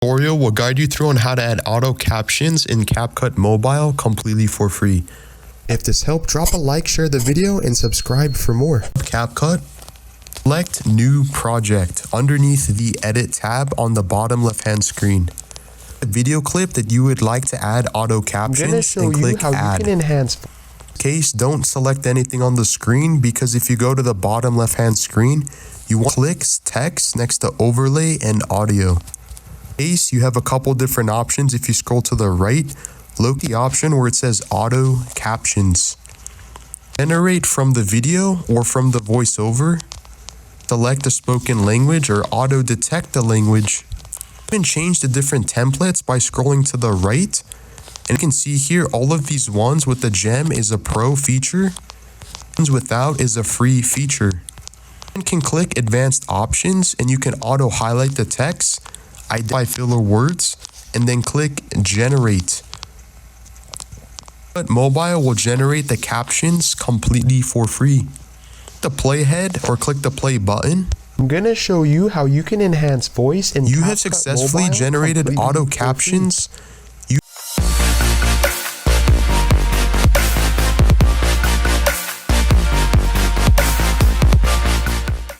Tutorial will guide you through on how to add auto captions in CapCut Mobile completely for free. If this helped, drop a like, share the video, and subscribe for more. CapCut, select New Project underneath the Edit tab on the bottom left-hand screen. A video clip that you would like to add auto captions and click Add. You can enhance. In case, don't select anything on the screen, because if you go to the bottom left-hand screen, you want to click text next to Overlay and Audio. In case, you have a couple different options. If you scroll to the right, look the option where it says Auto Captions. Generate from the video or from the voiceover. Select the spoken language or auto detect the language. You can change the different templates by scrolling to the right. And you can see here all of these ones with the gem is a pro feature. Ones without is a free feature. You can click advanced options and you can auto highlight the text, identify filler words, and then click generate. But mobile will generate the captions completely for free. The playhead or click the play button. I'm gonna show you how you can enhance voice in You CapCut have successfully Mobile generated completely auto for free. captions